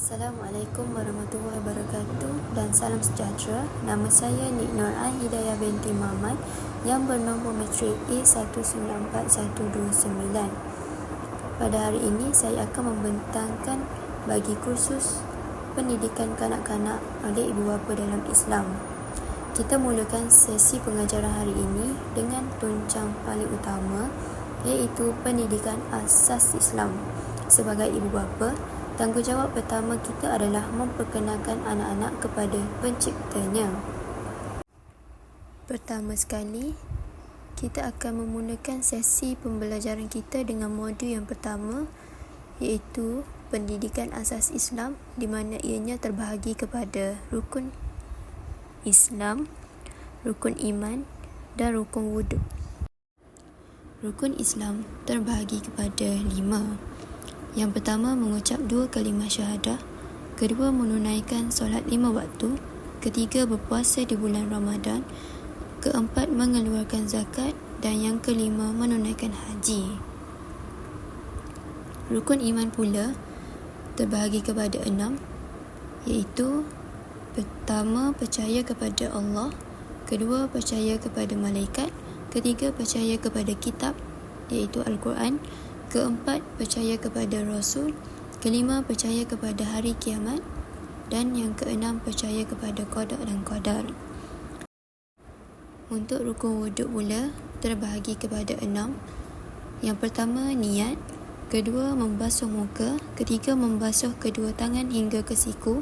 Assalamualaikum warahmatullahi wabarakatuh dan salam sejahtera. Nama saya Nik Nur Hidayah binti Muhammad yang bernombor matrik A194129. Pada hari ini saya akan membentangkan bagi kursus pendidikan kanak-kanak oleh ibu bapa dalam Islam. Kita mulakan sesi pengajaran hari ini dengan tuncang paling utama, iaitu pendidikan asas Islam. Sebagai ibu bapa, tanggungjawab pertama kita adalah memperkenalkan anak-anak kepada penciptanya. Pertama sekali, kita akan memulakan sesi pembelajaran kita dengan modul yang pertama, iaitu pendidikan asas Islam, di mana ianya terbahagi kepada rukun Islam, rukun iman dan rukun wuduk. Rukun Islam terbahagi kepada 5. Yang pertama, mengucap 2 kalimah syahadah. Kedua, menunaikan solat 5 waktu. Ketiga, berpuasa di bulan Ramadan. Keempat, mengeluarkan zakat. Dan yang kelima, menunaikan haji. Rukun iman pula terbahagi kepada 6, iaitu pertama, percaya kepada Allah. Kedua, percaya kepada malaikat. Ketiga, percaya kepada kitab, iaitu Al-Quran. Keempat, percaya kepada Rasul. Kelima, percaya kepada hari kiamat. Dan yang keenam, percaya kepada qada dan qadar. Untuk rukun wuduk pula terbahagi kepada 6. Yang pertama, niat. Kedua, membasuh muka. Ketiga, membasuh kedua tangan hingga ke siku.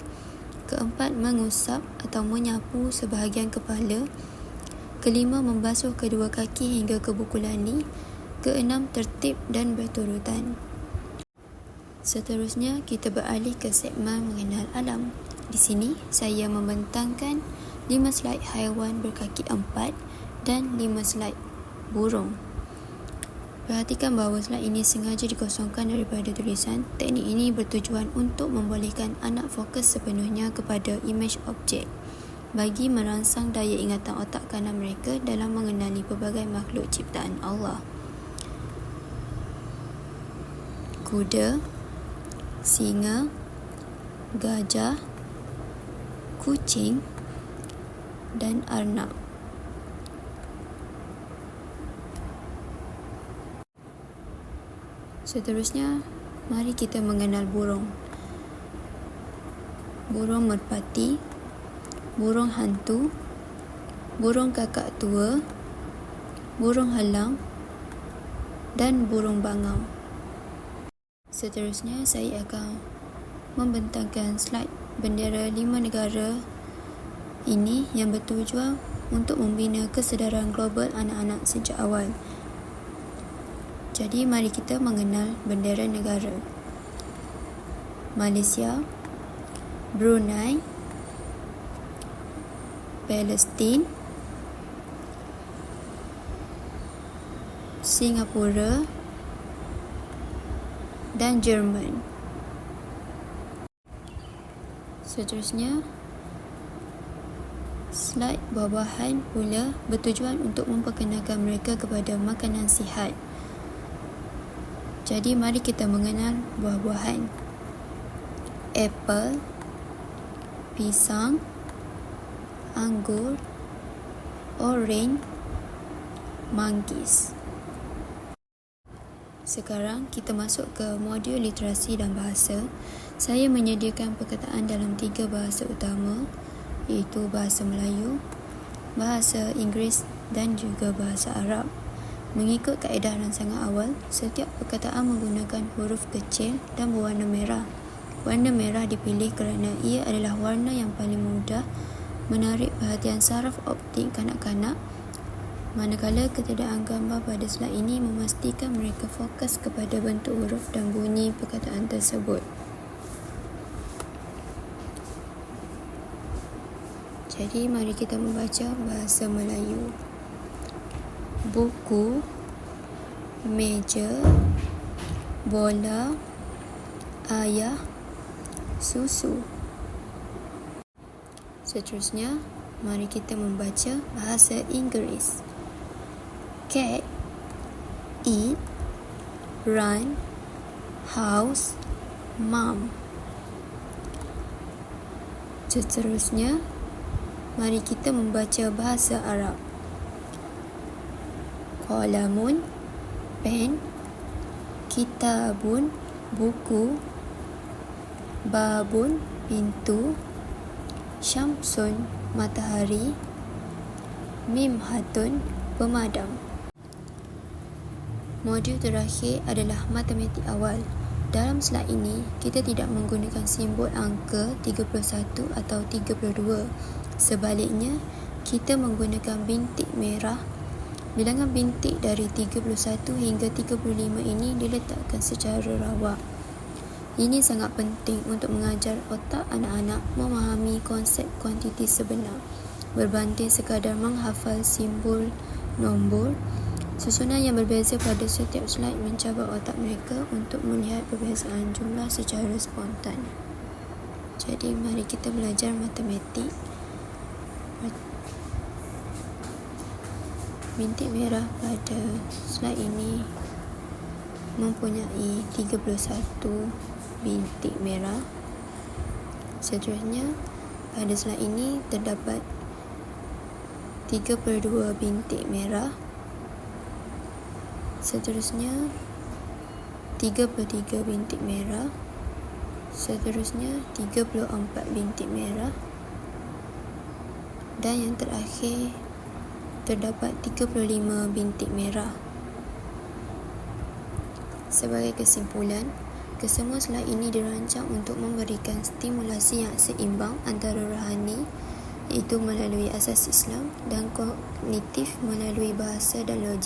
Keempat, mengusap atau menyapu sebahagian kepala. Kelima, membasuh kedua kaki hingga ke buku lani. Keenam, tertib dan berturutan. Seterusnya, kita beralih ke segmen mengenal alam. Di sini, saya membentangkan 5 slide haiwan berkaki 4 dan 5 slide burung. Perhatikan bahawa slide ini sengaja dikosongkan daripada tulisan. Teknik ini bertujuan untuk membolehkan anak fokus sepenuhnya kepada imej objek, bagi merangsang daya ingatan otak kanan mereka dalam mengenali pelbagai makhluk ciptaan Allah. Kuda, singa, gajah, kucing dan arnab. Seterusnya, mari kita mengenal burung. Burung merpati, burung hantu, burung kakak tua, burung helang dan burung bangau. Seterusnya, saya akan membentangkan slide bendera 5 negara ini yang bertujuan untuk membina kesedaran global anak-anak sejak awal. Jadi, mari kita mengenal bendera negara. Malaysia, Brunei, Palestin, Singapura dan Jerman. Seterusnya, slide buah-buahan pula bertujuan untuk memperkenalkan mereka kepada makanan sihat. Jadi, mari kita mengenal buah-buahan. Apple, pisang, anggur, orange, manggis. Sekarang kita masuk ke modul literasi dan bahasa. Saya menyediakan perkataan dalam 3 bahasa utama, iaitu bahasa Melayu, bahasa Inggeris dan juga bahasa Arab. Mengikut kaedah rancangan awal, setiap perkataan menggunakan huruf kecil dan berwarna merah. Warna merah dipilih kerana ia adalah warna yang paling mudah menarik perhatian saraf optik kanak-kanak, manakala ketiadaan gambar pada slide ini memastikan mereka fokus kepada bentuk huruf dan bunyi perkataan tersebut. Jadi, mari kita membaca bahasa Melayu. Buku, meja, bola, ayah, susu. Seterusnya, mari kita membaca bahasa Inggeris. Cat, eat, run, house, mom. Seterusnya, mari kita membaca bahasa Arab. Qalamun, pen. Kitabun, buku. Babun, pintu. Syamsun, matahari. Mimhatun, pemadam. Modul terakhir adalah matematik awal. Dalam slide ini, kita tidak menggunakan simbol angka 31 atau 32. Sebaliknya, kita menggunakan bintik merah. Bilangan bintik dari 31 hingga 35 ini diletakkan secara rawak. Ini sangat penting untuk mengajar otak anak-anak memahami konsep kuantiti sebenar, berbanding sekadar menghafal simbol nombor. Susunan yang berbeza pada setiap slide mencabar otak mereka untuk melihat perbezaan jumlah secara spontan. Jadi, mari kita belajar matematik. Bintik merah pada slide ini mempunyai 31 bintik merah. Seterusnya, pada slide ini terdapat 32 bintik merah. Seterusnya, 33 bintik merah. Seterusnya, 34 bintik merah. Dan yang terakhir, terdapat 35 bintik merah. Sebagai kesimpulan, kesemua slide ini dirancang untuk memberikan stimulasi yang seimbang antara rohani, iaitu melalui asas Islam, dan kognitif melalui bahasa dan logik.